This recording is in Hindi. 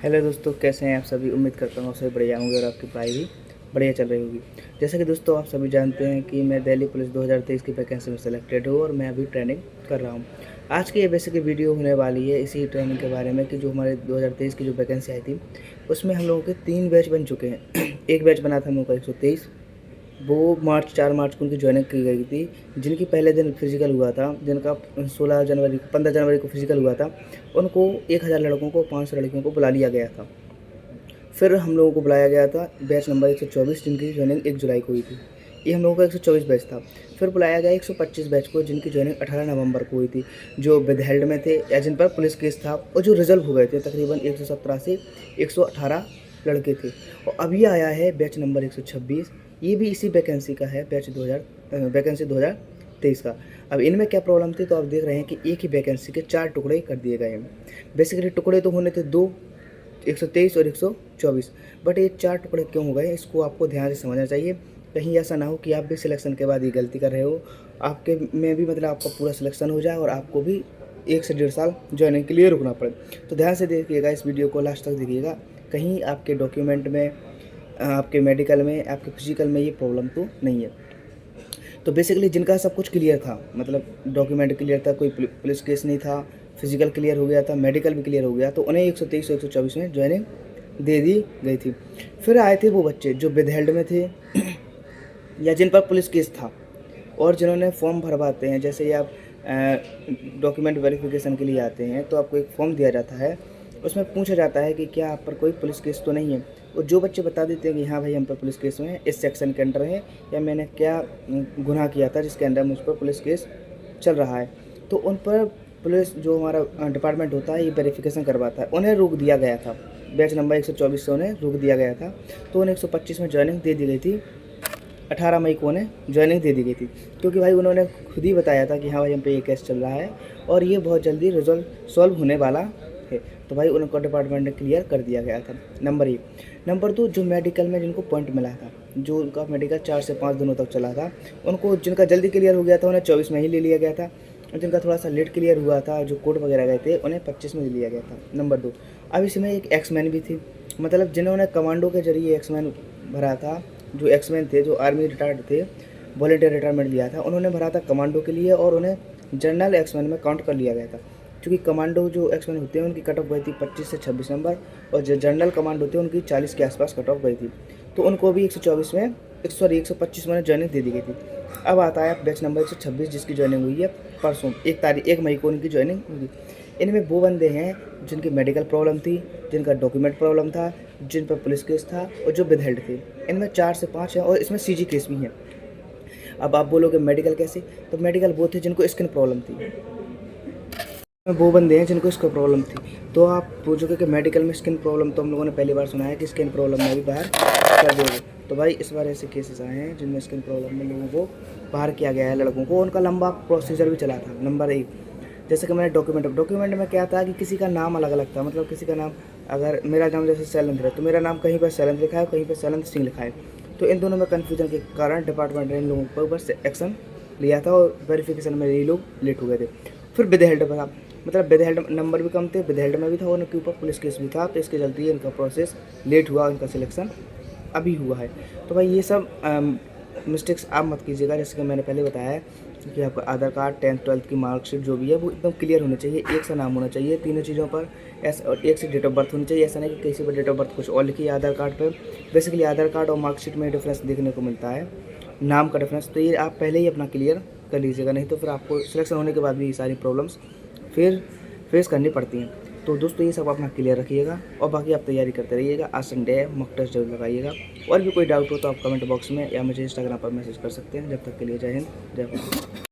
हेलो दोस्तों, कैसे हैं आप सभी। उम्मीद करता हूँ आप सभी बढ़िया होंगे और आपकी पढ़ाई भी बढ़िया चल रही होगी। जैसा कि दोस्तों आप सभी जानते हैं कि मैं दिल्ली पुलिस 2023 की वैकेंसी में सेलेक्टेड हूँ और मैं अभी ट्रेनिंग कर रहा हूँ। आज की ये बेसिकली वीडियो होने वाली है इसी ट्रेनिंग के बारे में कि जो हमारे 2023 की जो वैकेंसी आई थी उसमें हम लोगों के 3 बैच बन चुके हैं। एक बैच बना था हम लोग का 123, वो 4 मार्च को उनकी ज्वाइनिंग की गई थी। जिनकी पहले दिन फिजिकल हुआ था, जिनका 15 जनवरी को फिजिकल हुआ था, उनको 1000 लड़कों को 500 लड़कियों को बुला लिया गया था। फिर हम लोगों को बुलाया गया था बैच नंबर 124, जिनकी ज्वाइनिंग 1 जुलाई को हुई थी। ये हम लोगों का 124 बैच था। फिर बुलाया गया 125 बैच को, जिनकी ज्वाइनिंग 18 नवंबर को हुई थी, जो विदहेल्ड में थे या जिन पर पुलिस केस था और जो रिजल्व हो गए थे। तकरीबन 117 से 118 लड़के थे। और अभी आया है बैच नंबर 126। ये भी इसी वैकेंसी का है, वैकेंसी 2023 का। अब इनमें क्या प्रॉब्लम थी, तो आप देख रहे हैं कि एक ही वैकेंसी के 4 टुकड़े कर दिए गए हैं। बेसिकली टुकड़े तो होने थे 2, 123 और 124, बट ये 4 टुकड़े क्यों हो गए, इसको आपको ध्यान से समझना चाहिए। कहीं ऐसा ना हो कि आप भी सिलेक्शन के बाद ये गलती कर रहे हो, आपके में भी मतलब आपका पूरा सिलेक्शन हो जाए और आपको भी 1 से 1.5 साल ज्वाइनिंग के लिए रुकना पड़े। तो ध्यान से देखिएगा, इस वीडियो को लास्ट तक देखिएगा। कहीं आपके डॉक्यूमेंट में, आपके मेडिकल में, आपके फिजिकल में ये प्रॉब्लम तो नहीं है। तो बेसिकली जिनका सब कुछ क्लियर था, मतलब डॉक्यूमेंट क्लियर था, कोई पुलिस केस नहीं था, फिजिकल क्लियर हो गया था, मेडिकल भी क्लियर हो गया, तो उन्हें 123 और 124 में ज्वाइनिंग दे दी गई थी। फिर आए थे वो बच्चे जो विदहेल्ड में थे या जिन पर पुलिस केस था और जिन्होंने फॉर्म भरवाते हैं। जैसे ही आप डॉक्यूमेंट वेरिफिकेशन के लिए आते हैं तो आपको एक फॉर्म दिया जाता है, उसमें पूछा जाता है कि क्या आप पर कोई पुलिस केस तो नहीं है। और जो बच्चे बता देते हैं कि हाँ भाई हम पर पुलिस केस में है, इस सेक्शन के अंडर है, या मैंने क्या गुनाह किया था जिसके अंडर मुझ पर पुलिस केस चल रहा है, तो उन पर पुलिस जो हमारा डिपार्टमेंट होता है ये वेरिफिकेशन करवाता है। उन्हें रोक दिया गया था, बैच नंबर 124 से उन्हें रोक दिया गया था। तो उन्हें 125 में ज्वाइनिंग दे दी गई थी। 18 मई को उन्हें ज्वाइनिंग दे दी गई थी, क्योंकि भाई उन्होंने खुद ही बताया था कि हाँ भाई हम पे ये केस चल रहा है और ये बहुत जल्दी सॉल्व होने वाला है। तो भाई उनको डिपार्टमेंट ने क्लियर कर दिया गया था। नंबर 1। नंबर 2, जो मेडिकल में जिनको पॉइंट मिला था, जो उनका मेडिकल 4 से 5 दिनों तक चला था, उनको जिनका जल्दी क्लियर हो गया था उन्हें 24 में ही ले लिया गया था, और जिनका थोड़ा सा लेट क्लियर हुआ था, जो कोर्ट वगैरह गए थे, उन्हें 25 में ले लिया गया था। नंबर 2। अब इसमें एक एक्समैन भी थी, मतलब जिन्होंने कमांडो के जरिए एक्समैन भरा था, जो एक्समैन थे, जो आर्मी रिटायर्ड थे, वॉलंटियर रिटायरमेंट लिया था, उन्होंने भरा था कमांडो के लिए और उन्हें जनरल एक्समैन में काउंट कर लिया गया था। क्योंकि कमांडो जो एक्समैन होते हैं उनकी कट ऑफ गई थी 25 से 26 नंबर, और जो जनरल कमांडो होते हैं उनकी 40 के आसपास कट ऑफ गई थी। तो उनको भी 124 में 125 में ज्वाइनिंग दे दी गई थी। अब आता है बैच नंबर 126, जिसकी ज्वाइनिंग हुई है परसों 1 मई को उनकी ज्वाइनिंग हुई। इनमें वो बंदे हैं जिनकी मेडिकल प्रॉब्लम थी, जिनका डॉक्यूमेंट प्रॉब्लम था, जिन पर पुलिस केस था और जो विदहेल्ड थे। इनमें 4 से 5 हैं और इसमें सीजी केस भी हैं। अब आप बोलोगे मेडिकल कैसे, तो मेडिकल वो थे जिनको स्किन प्रॉब्लम थी, वो बंदे हैं जिनको इसका प्रॉब्लम थी। तो आप पूछोगे कि मेडिकल में स्किन प्रॉब्लम, तो हम लोगों ने पहली बार सुना है कि स्किन प्रॉब्लम में भी बाहर कर दोगे। तो भाई इस बार ऐसे केसेस आए हैं जिनमें स्किन प्रॉब्लम में लोगों को बाहर किया गया है, लड़कों को। उनका लंबा प्रोसीजर भी चला था। नंबर 1, जैसे कि मैंने डॉक्यूमेंट में क्या था कि किसी का नाम अलग अलग था, मतलब किसी का नाम, अगर मेरा नाम जैसे शैलेंद्र है तो मेरा नाम कहीं पर शैलेंद्र लिखा है, कहीं पर शैलेंद्र सिंह लिखा है। तो इन दोनों में कन्फ्यूजन के कारण डिपार्टमेंट ने इन लोगों के ऊपर एक्शन लिया था और वेरिफिकेशन में ये लोग लेट हो गए थे। फिर विदहेल्ड पर, मतलब विदहेल्ड नंबर भी कम थे, विदहेल्ड में भी था, उनके ऊपर पुलिस केस भी था, तो इसके चलते इनका प्रोसेस लेट हुआ, इनका सिलेक्शन अभी हुआ है। तो भाई ये सब मिस्टेक्स आप मत कीजिएगा। जैसे कि मैंने पहले बताया है कि आपका आधार कार्ड, 10th 12th की मार्कशीट जो भी है वो एकदम क्लियर होनी चाहिए, एक सा नाम होना चाहिए तीनों चीज़ों पर, ऐसा, और एक से डेट ऑफ बर्थ होनी चाहिए। ऐसा नहीं कि किसी पर डेट ऑफ बर्थ कुछ और लिखी है आधार कार्ड पर। बेसिकली आधार कार्ड और मार्कशीट में डिफरेंस देखने को मिलता है, नाम का डिफरेंस। तो ये आप पहले ही अपना क्लियर कर लीजिएगा, नहीं तो फिर आपको सिलेक्शन होने के बाद भी ये सारी प्रॉब्लम्स फिर फेस करनी पड़ती हैं। तो दोस्तों ये सब अपना क्लियर रखिएगा और बाकी आप तैयारी करते रहिएगा। आज संडे है, मॉक टेस्ट जरूर लगाइएगा। और भी कोई डाउट हो तो आप कमेंट बॉक्स में या मुझे इंस्टाग्राम पर मैसेज कर सकते हैं। जब तक के लिए जय हिंद, जय भारत।